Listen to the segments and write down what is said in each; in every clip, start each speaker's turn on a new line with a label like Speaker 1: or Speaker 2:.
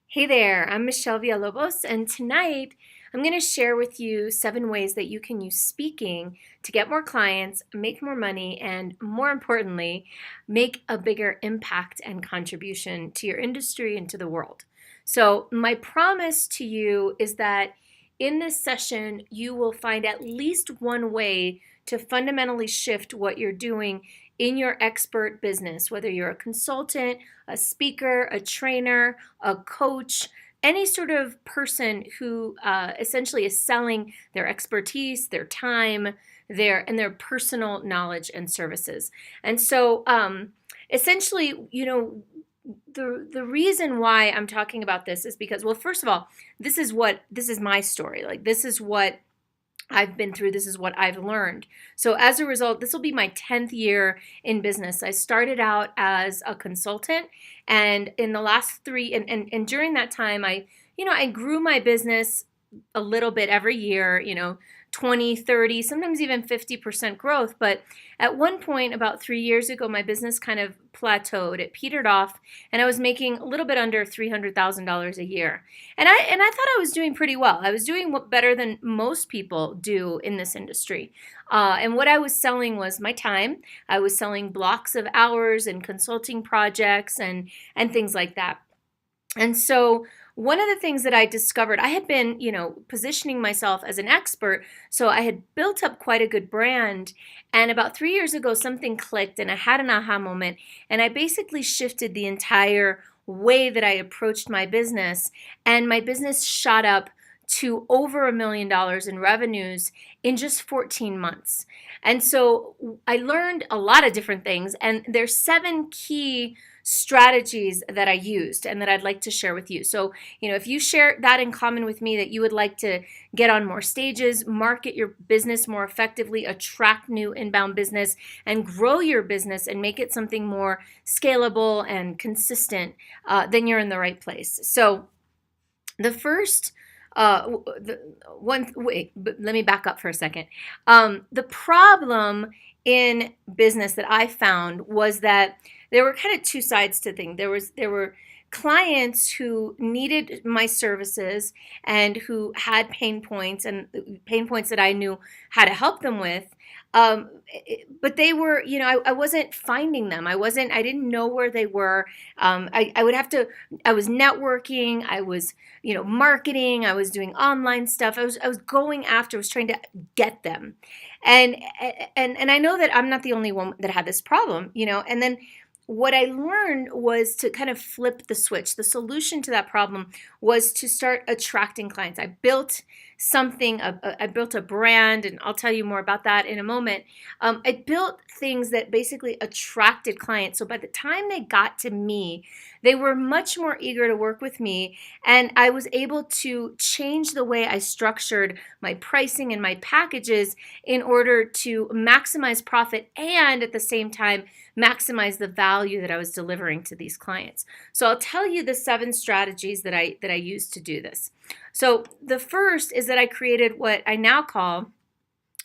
Speaker 1: Hey there, I'm Michelle Villalobos, and tonight I'm going to share with you 7 ways that you can use speaking to get more clients, make more money, and more importantly, make a bigger impact and contribution to your industry and to the world. So, my promise to you is that in this session, you will find at least one way to fundamentally shift what you're doing in your expert business, whether you're a consultant, a speaker, a trainer, a coach, any sort of person who essentially is selling their expertise, their time, their personal knowledge and services. And so, essentially, the reason why I'm talking about this is because, well, first of all, this is my story. Like, this is what I've been through. This is what I've learned. So as a result, this will be my 10th year in business. I started out as a consultant, and in the last three, and during that time, I grew my business a little bit every year, 20, 30, sometimes even 50% growth. But at one point, about 3 years ago, my business kind of plateaued. It petered off, and I was making a little bit under $300,000 a year. And I thought I was doing pretty well. I was doing better than most people do in this industry. And what I was selling was my time. I was selling blocks of hours and consulting projects and things like that. And so one of the things that I discovered, I had been, positioning myself as an expert. So I had built up quite a good brand. And about 3 years ago, something clicked and I had an aha moment. And I basically shifted the entire way that I approached my business. And my business shot up to over $1 million in revenues in just 14 months. And so I learned a lot of different things. And there's 7 key strategies that I used and that I'd like to share with you. So, if you share that in common with me, that you would like to get on more stages, market your business more effectively, attract new inbound business, and grow your business and make it something more scalable and consistent, then you're in the right place. So, the first the one wait, but let me back up for a second. The problem in business that I found was that there were kind of two sides to things. There were clients who needed my services and who had pain points, and pain points that I knew how to help them with. But they were, I wasn't finding them. I didn't know where they were. I would have to, I was networking, I was, marketing, I was doing online stuff. I was going after, I was trying to get them. And, and I know that I'm not the only one that had this problem, and then what I learned was to kind of flip the switch. The solution to that problem was to start attracting clients. I built something, I built a brand, and I'll tell you more about that in a moment. I built things that basically attracted clients. So by the time they got to me, they were much more eager to work with me, and I was able to change the way I structured my pricing and my packages in order to maximize profit and at the same time maximize the value that I was delivering to these clients. So I'll tell you the 7 strategies that I used to do this. So the first is that I created what I now call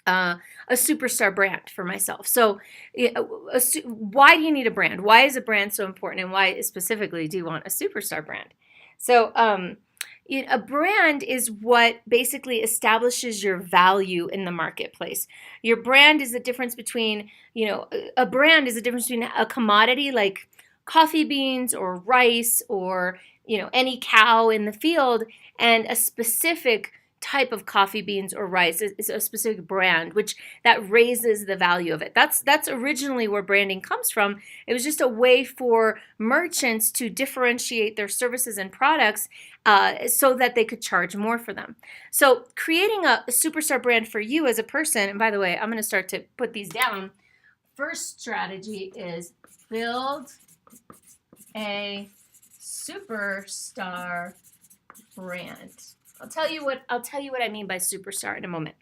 Speaker 1: a superstar brand for myself. So, why do you need a brand? Why is a brand so important, and why specifically do you want a superstar brand? So, a brand is what basically establishes your value in the marketplace. Your brand is the difference between, a brand is the difference between a commodity like coffee beans or rice or, any cow in the field, and a specific type of coffee beans or rice is a specific brand, which that raises the value of it. That's originally where branding comes from. It was just a way for merchants to differentiate their services and products so that they could charge more for them. So creating a superstar brand for you as a person, and by the way, I'm going to start to put these down. First strategy is build a superstar brand. I'll tell you what I mean by superstar in a moment.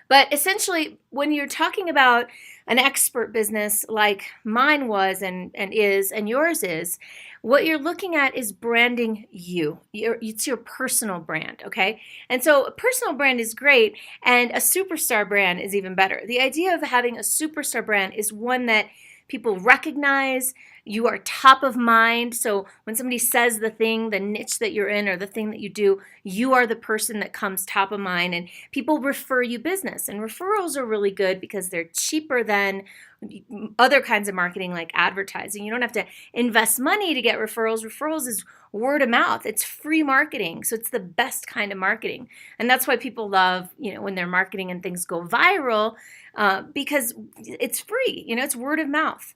Speaker 1: But essentially, when you're talking about an expert business like mine was and is and yours is, what you're looking at is branding you. It's your personal brand, okay? And so a personal brand is great, and a superstar brand is even better. The idea of having a superstar brand is one that people recognize. You are top of mind. So when somebody says the thing, the niche that you're in or the thing that you do, you are the person that comes top of mind, and people refer you business. And referrals are really good because they're cheaper than other kinds of marketing like advertising. You don't have to invest money to get referrals. Referrals is word of mouth. It's free marketing. So it's the best kind of marketing. And that's why people love, when they're marketing and things go viral, because it's free, it's word of mouth.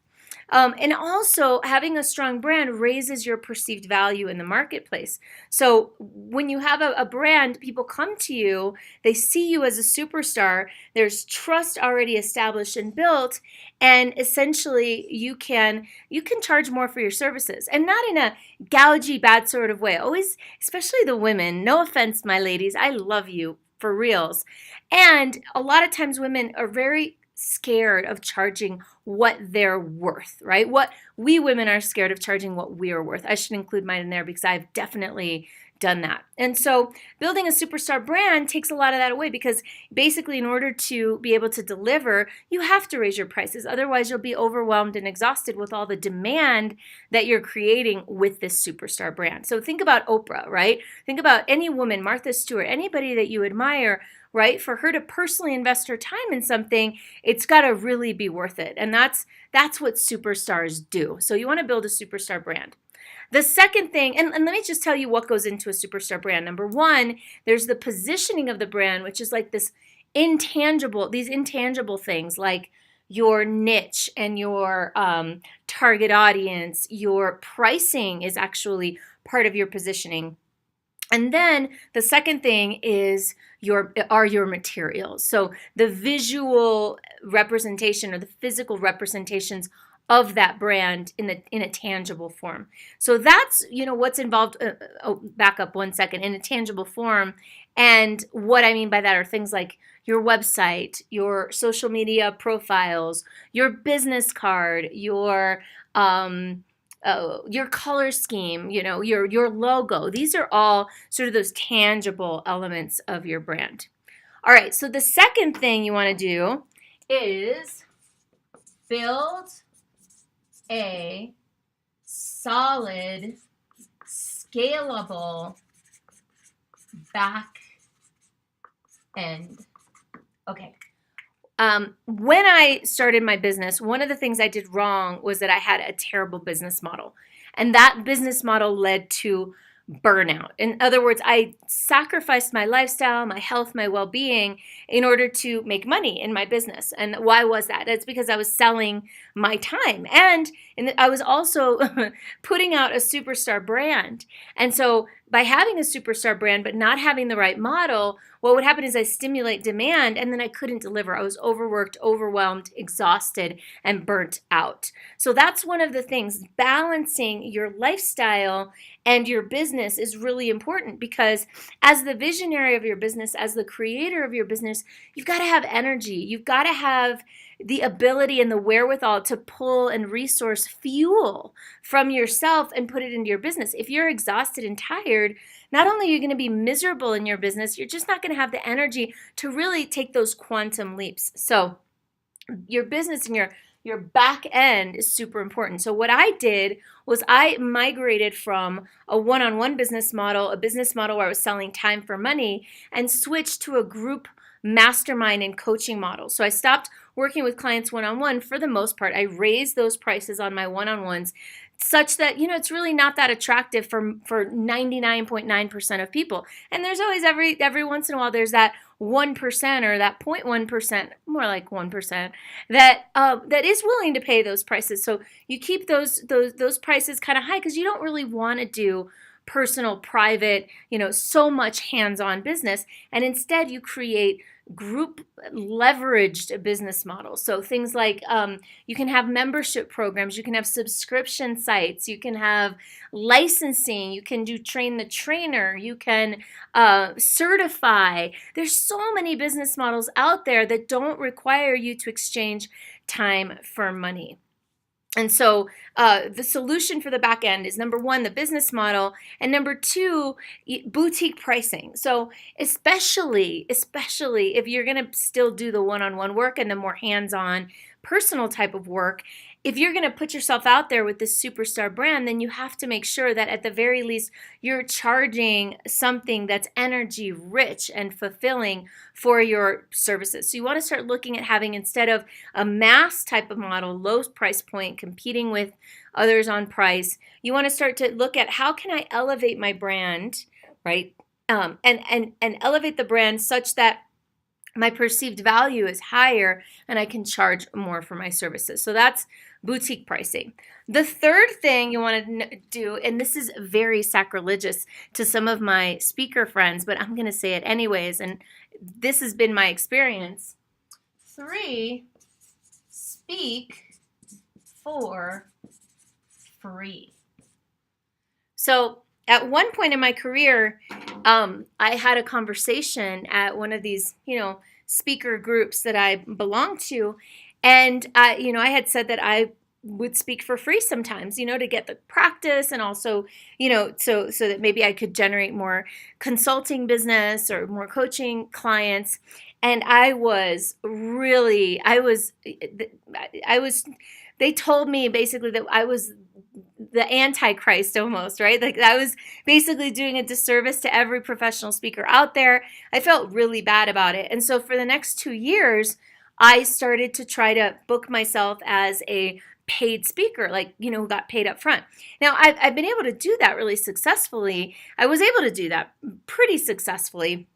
Speaker 1: And also, having a strong brand raises your perceived value in the marketplace. So when you have a brand, people come to you, they see you as a superstar, there's trust already established and built, and essentially you can charge more for your services. And not in a gougy, bad sort of way. Always, especially the women, no offense, my ladies, I love you for reals. And a lot of times women are very scared of charging what they're worth, right? What we women are scared of charging what we are worth. I should include mine in there because I've definitely done that. And so building a superstar brand takes a lot of that away, because basically in order to be able to deliver, you have to raise your prices. Otherwise, you'll be overwhelmed and exhausted with all the demand that you're creating with this superstar brand. So think about Oprah, right? Think about any woman, Martha Stewart, anybody that you admire, right? For her to personally invest her time in something, it's got to really be worth it. And that's what superstars do. So you want to build a superstar brand. The second thing, and let me just tell you what goes into a superstar brand. Number one, there's the positioning of the brand, which is like these intangible things like your niche and your target audience. Your pricing is actually part of your positioning. And then the second thing is your materials. So the visual representation or the physical representations of that brand in a tangible form. So that's what's involved. Back up one second. In a tangible form, and what I mean by that are things like your website, your social media profiles, your business card, your color scheme, your logo. These are all sort of those tangible elements of your brand. All right, so the second thing you want to do is build a solid, scalable back end. Okay. When I started my business, one of the things I did wrong was that I had a terrible business model. And that business model led to burnout. In other words, I sacrificed my lifestyle, my health, my well-being in order to make money in my business. And why was that? It's because I was selling my time. And I was also putting out a superstar brand. And so by having a superstar brand but not having the right model, what would happen is I stimulate demand and then I couldn't deliver. I was overworked, overwhelmed, exhausted, and burnt out. So that's one of the things. Balancing your lifestyle and your business is really important, because as the visionary of your business, as the creator of your business, you've got to have energy. You've got to have the ability and the wherewithal to pull and resource fuel from yourself and put it into your business. If you're exhausted and tired, not only are you going to be miserable in your business, you're just not going to have the energy to really take those quantum leaps. So your business and your back end is super important. So what I did was I migrated from a one-on-one business model, a business model where I was selling time for money, and switched to a group mastermind and coaching model. So I stopped working with clients one-on-one for the most part. I raised those prices on my one-on-ones such that, it's really not that attractive for 99.9% of people. And there's always every once in a while, there's that 1% or that 0.1%, more like 1%, that is willing to pay those prices. So you keep those prices kind of high because you don't really want to do personal, private, so much hands-on business. And instead you create group leveraged business models. So things like you can have membership programs, you can have subscription sites, you can have licensing, you can do train the trainer, you can certify. There's so many business models out there that don't require you to exchange time for money. And so the solution for the back end is, number one, the business model, and number two, boutique pricing. So especially if you're going to still do the one-on-one work and the more hands-on personal type of work, if you're going to put yourself out there with this superstar brand, then you have to make sure that at the very least you're charging something that's energy rich and fulfilling for your services. So you want to start looking at having, instead of a mass type of model, low price point, competing with others on price, you want to start to look at how can I elevate my brand, right? And elevate the brand such that my perceived value is higher and I can charge more for my services. So that's boutique pricing. The third thing you want to do, and this is very sacrilegious to some of my speaker friends, but I'm going to say it anyways, and this has been my experience. 3, speak for free. So at one point in my career, I had a conversation at one of these, speaker groups that I belonged to, and I had said that I would speak for free sometimes, to get the practice, and also, so that maybe I could generate more consulting business or more coaching clients. And they told me basically that I was the Antichrist almost, right? Like I was basically doing a disservice to every professional speaker out there. I felt really bad about it. And so for the next 2 years, I started to try to book myself as a paid speaker, who got paid up front. Now, I've been able to do that really successfully. I was able to do that pretty successfully,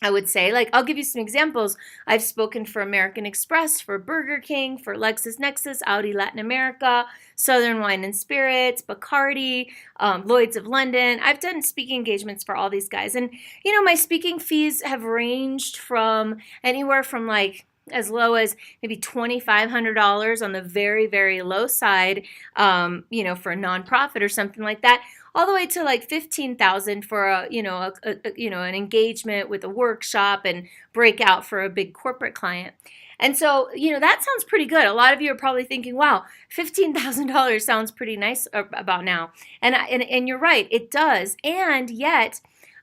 Speaker 1: I would say. I'll give you some examples. I've spoken for American Express, for Burger King, for LexisNexis, Audi Latin America, Southern Wine and Spirits, Bacardi, Lloyd's of London. I've done speaking engagements for all these guys. And, my speaking fees have ranged from anywhere from as low as maybe $2,500 on the very, very low side, for a nonprofit or something like that, all the way to $15,000 for an engagement with a workshop and breakout for a big corporate client. And so, that sounds pretty good. A lot of you are probably thinking, wow, $15,000 sounds pretty nice about now. And you're right, it does. And yet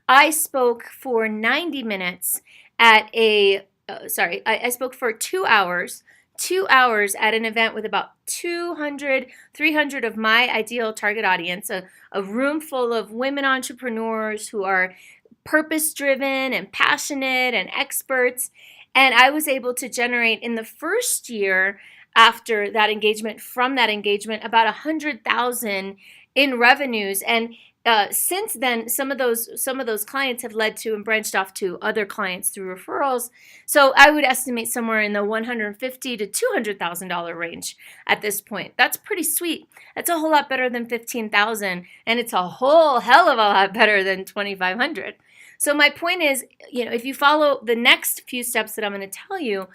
Speaker 1: I spoke for 90 minutes at I spoke for 2 hours. 2 hours at an event with about 200, 300 of my ideal target audience, a room full of women entrepreneurs who are purpose-driven and passionate and experts. And I was able to generate in the first year after that engagement, from that engagement, about 100,000 in revenues. And since then, some of those clients have led to and branched off to other clients through referrals. So I would estimate somewhere in the $150,000 to $200,000 range at this point. That's pretty sweet. That's a whole lot better than $15,000, and it's a whole hell of a lot better than $2,500. So my point is, if you follow the next few steps that I'm going to tell you,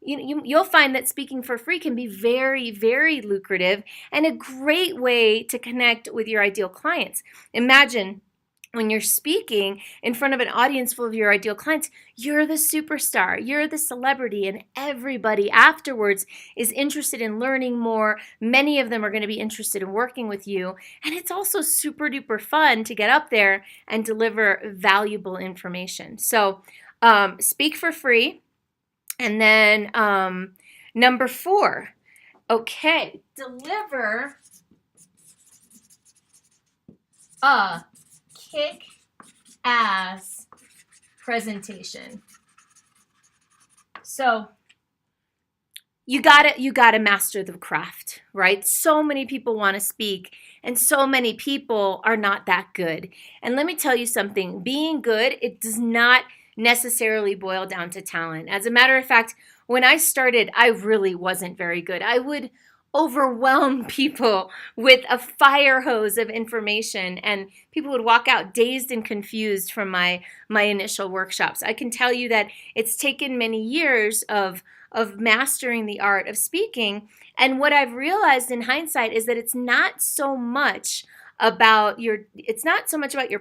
Speaker 1: you'll find that speaking for free can be very, very lucrative and a great way to connect with your ideal clients. Imagine when you're speaking in front of an audience full of your ideal clients, you're the superstar, you're the celebrity, and everybody afterwards is interested in learning more. Many of them are going to be interested in working with you. And it's also super duper fun to get up there and deliver valuable information. So speak for free. And then number 4, deliver a kick-ass presentation. So you gotta master the craft, right? So many people want to speak, and so many people are not that good. And let me tell you something, being good, it does not necessarily boil down to talent. As a matter of fact, when I started, I really wasn't very good. I would overwhelm people with a fire hose of information, and people would walk out dazed and confused from my initial workshops. I can tell you that it's taken many years of mastering the art of speaking, and what I've realized in hindsight is that it's not so much about your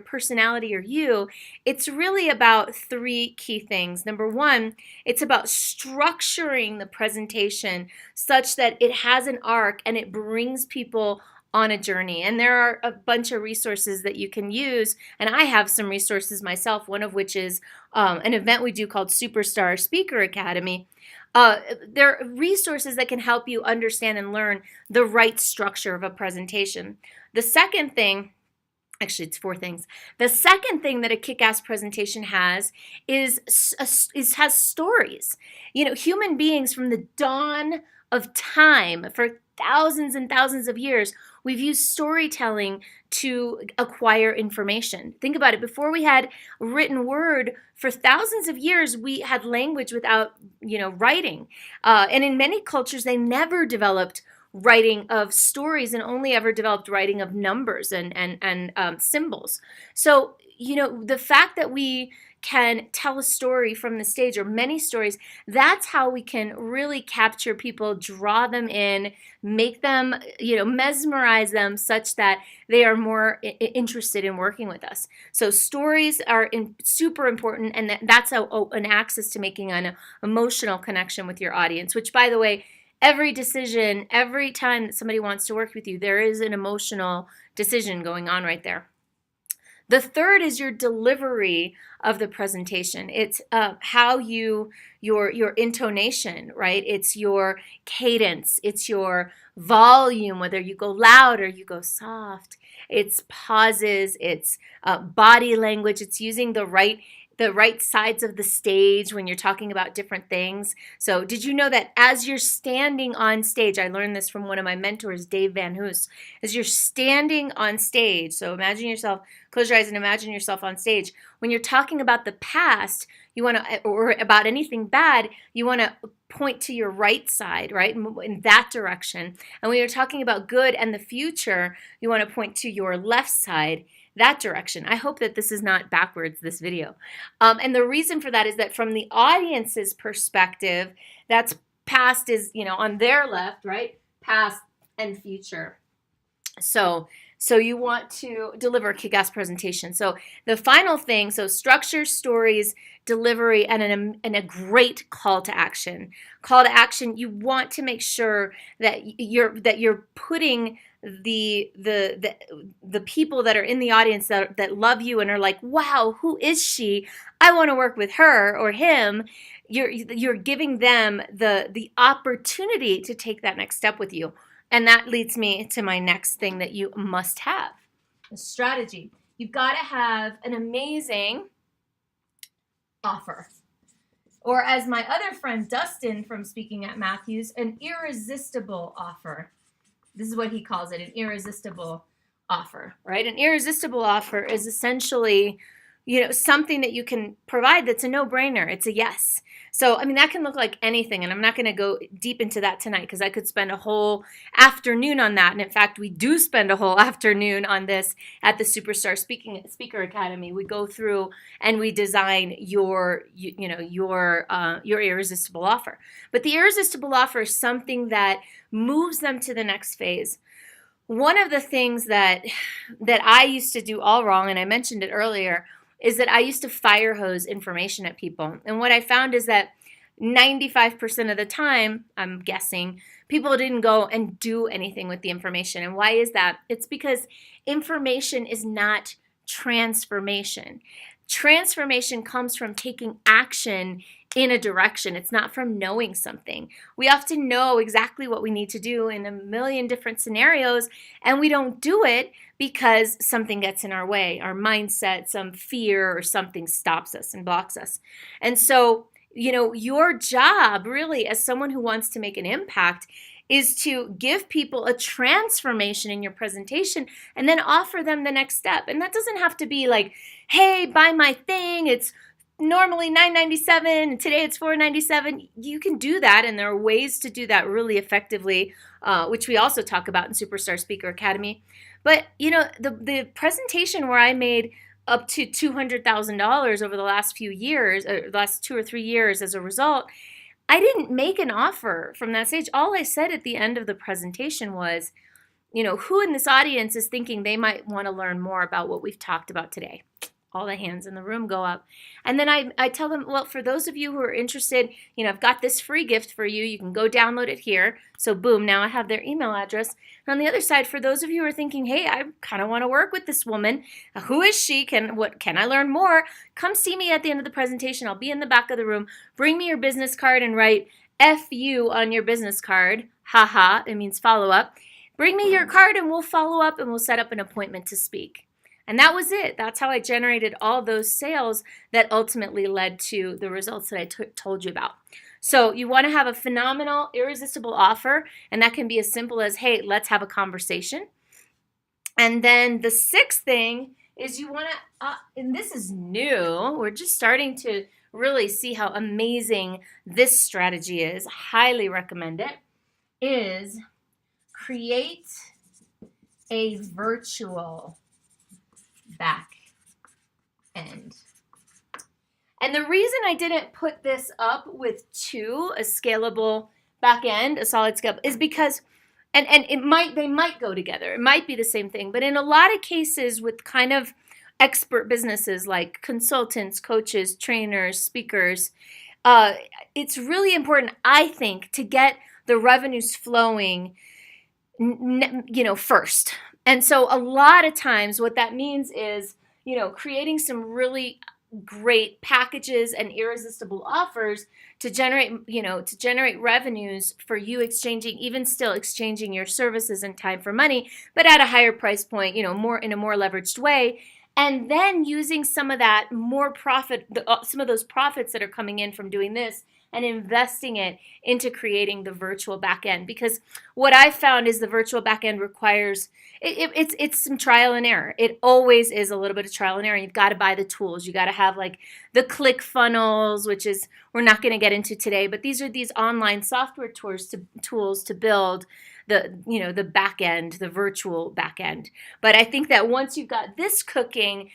Speaker 1: personality or you. It's really about 3 key things. Number 1, it's about structuring the presentation such that it has an arc and it brings people on a journey. And there are a bunch of resources that you can use, and I have some resources myself, one of which is an event we do called Superstar Speaker Academy. There are resources that can help you understand and learn the right structure of a presentation. The second thing, actually, it's four things. The second thing that a kick-ass presentation has has stories. Human beings from the dawn of time, for thousands and thousands of years, we've used storytelling to acquire information. Think about it. Before we had written word, for thousands of years, we had language without, writing. And in many cultures, they never developed writing of stories and only ever developed writing of numbers and symbols. So, the fact that we can tell a story from the stage, or many stories, that's how we can really capture people, draw them in, make them, mesmerize them such that they are more interested in working with us. So stories are super important, and that's an access to making an emotional connection with your audience, which, by the way, every decision, every time that somebody wants to work with you, there is an emotional decision going on right there. The third is your delivery of the presentation. It's how your intonation, right? It's your cadence. It's your volume, whether you go loud or you go soft. It's pauses. It's body language. It's using the right sides of the stage when you're talking about different things. So did you know that as you're standing on stage, I learned this from one of my mentors, Dave Van Hoos, as you're standing on stage, so imagine yourself, close your eyes and imagine yourself on stage. When you're talking about the past, or about anything bad, you want to point to your right side, right, in that direction. And when you're talking about good and the future, you want to point to your left side, that direction. I hope that this is not backwards, this video. And the reason for that is that from the audience's perspective, that's past is, on their left, right? Past and future. So you want to deliver a kick-ass presentation. So the final thing, so structure, stories, delivery, and a great call to action. Call to action, you want to make sure that you're putting the people that are in the audience that love you and are like, wow, who is she? I want to work with her or him. You're giving them the opportunity to take that next step with you. And that leads me to my next thing that you must have, a strategy. You've got to have an amazing offer. Or as my other friend Dustin from Speaking at Matthews, an irresistible offer. This is what he calls it, an irresistible offer, right? An irresistible offer is essentially, something that you can provide that's a no-brainer. It's a yes. So, that can look like anything, and I'm not going to go deep into that tonight because I could spend a whole afternoon on that. And in fact, we do spend a whole afternoon on this at the Superstar Speaker Academy. We go through and we design your irresistible offer. But the irresistible offer is something that moves them to the next phase. One of the things that I used to do all wrong, and I mentioned it earlier, is that I used to fire hose information at people. And what I found is that 95% of the time, I'm guessing, people didn't go and do anything with the information. And why is that? It's because information is not transformation. Transformation comes from taking action in a direction. It's not from knowing something. We often know exactly what we need to do in a million different scenarios, and we don't do it because something gets in our way, our mindset, some fear or something stops us and blocks us. And so, your job really as someone who wants to make an impact is to give people a transformation in your presentation and then offer them the next step. And that doesn't have to be like, hey, buy my thing. It's normally $9.97 and today it's $4.97. You can do that, and there are ways to do that really effectively, which we also talk about in Superstar Speaker Academy. But the presentation where I made up to $200,000 over the last few years, or the last 2 or 3 years as a result, I didn't make an offer from that stage. All I said at the end of the presentation was, who in this audience is thinking they might want to learn more about what we've talked about today? All the hands in the room go up. And then I tell them, well, for those of you who are interested, I've got this free gift for you. You can go download it here. So boom, now I have their email address. And on the other side, for those of you who are thinking, hey, I kind of want to work with this woman. Who is she? Can I learn more? Come see me at the end of the presentation. I'll be in the back of the room. Bring me your business card and write FU on your business card. Haha, it means follow up. Bring me your card and we'll follow up and we'll set up an appointment to speak. And that was it. That's how I generated all those sales that ultimately led to the results that I told you about. So you want to have a phenomenal, irresistible offer, and that can be as simple as, hey, let's have a conversation. And then the sixth thing is you want to, and this is new, we're just starting to really see how amazing this strategy is. Highly recommend it, is create a virtual back end. And the reason I didn't put this up with a scalable back end, a solid scale, is because and they might go together. It might be the same thing, but in a lot of cases with kind of expert businesses like consultants, coaches, trainers, speakers, it's really important, I think, to get the revenues flowing, first. And so a lot of times what that means is, creating some really great packages and irresistible offers to generate revenues for you, exchanging your services and time for money, but at a higher price point, more in a more leveraged way. And then using some of that more profit, some of those profits that are coming in from doing this, and investing it into creating the virtual back end. Because what I've found is the virtual back end requires, it's some trial and error. It always is a little bit of trial and error. You've got to buy the tools. You got to have like the ClickFunnels, which is, we're not going to get into today, but these are these online software tools to build the back end, the virtual back end. But I think that once you've got this cooking,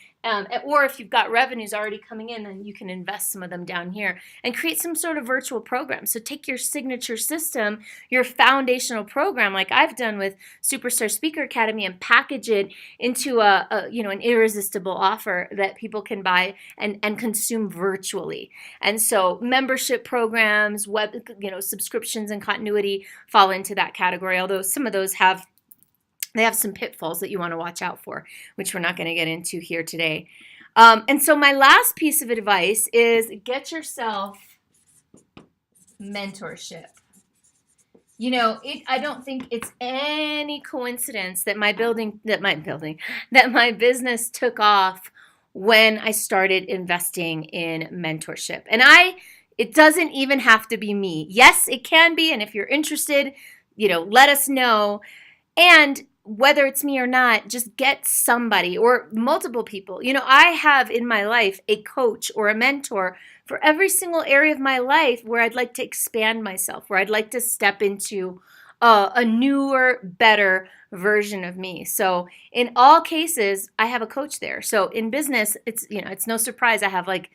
Speaker 1: or if you've got revenues already coming in, then you can invest some of them down here and create some sort of virtual program. So take your signature system, your foundational program, like I've done with Superstar Speaker Academy, and package it into an irresistible offer that people can buy and consume virtually. And so membership programs, web, subscriptions and continuity fall into that category, although some of those have some pitfalls that you want to watch out for, which we're not going to get into here today. And so my last piece of advice is get yourself mentorship. I don't think it's any coincidence that my business took off when I started investing in mentorship. And it doesn't even have to be me. Yes, it can be. And if you're interested, let us know. And whether it's me or not, just get somebody or multiple people. I have in my life a coach or a mentor for every single area of my life where I'd like to expand myself, where I'd like to step into a newer, better version of me. So in all cases, I have a coach there. So in business, it's no surprise I have like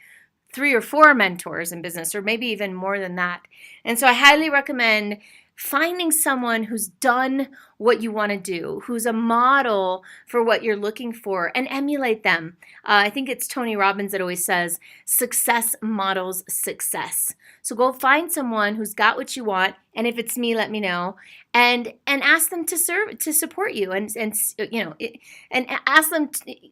Speaker 1: 3 or 4 mentors in business, or maybe even more than that. And so I highly recommend finding someone who's done what you want to do, who's a model for what you're looking for, and emulate them. I think it's Tony Robbins that always says, success models success. So go find someone who's got what you want, and if it's me, let me know, and ask them to support you, and ask them,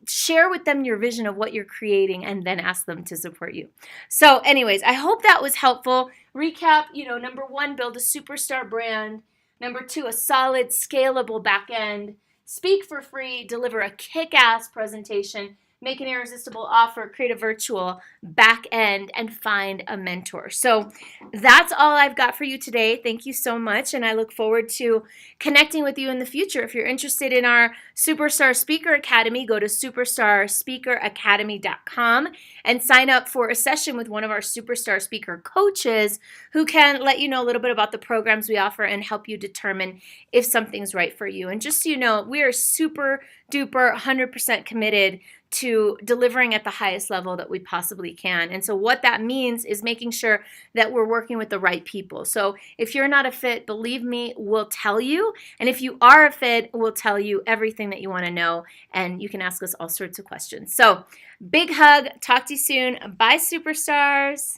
Speaker 1: share with them your vision of what you're creating, and then ask them to support you. So anyways, I hope that was helpful. Recap, number 1, build a superstar brand. Number 2, a solid, scalable back end. Speak for free, deliver a kick-ass presentation, make an irresistible offer, create a virtual back end, and find a mentor. So that's all I've got for you today. Thank you so much, and I look forward to connecting with you in the future. If you're interested in our Superstar Speaker Academy, go to superstarspeakeracademy.com and sign up for a session with one of our Superstar Speaker coaches who can let you know a little bit about the programs we offer and help you determine if something's right for you. And just so you know, we are super duper 100% committed to delivering at the highest level that we possibly can. And so what that means is making sure that we're working with the right people. So if you're not a fit, believe me, we'll tell you. And if you are a fit, we'll tell you everything that you want to know. And you can ask us all sorts of questions. So big hug. Talk to you soon. Bye, superstars.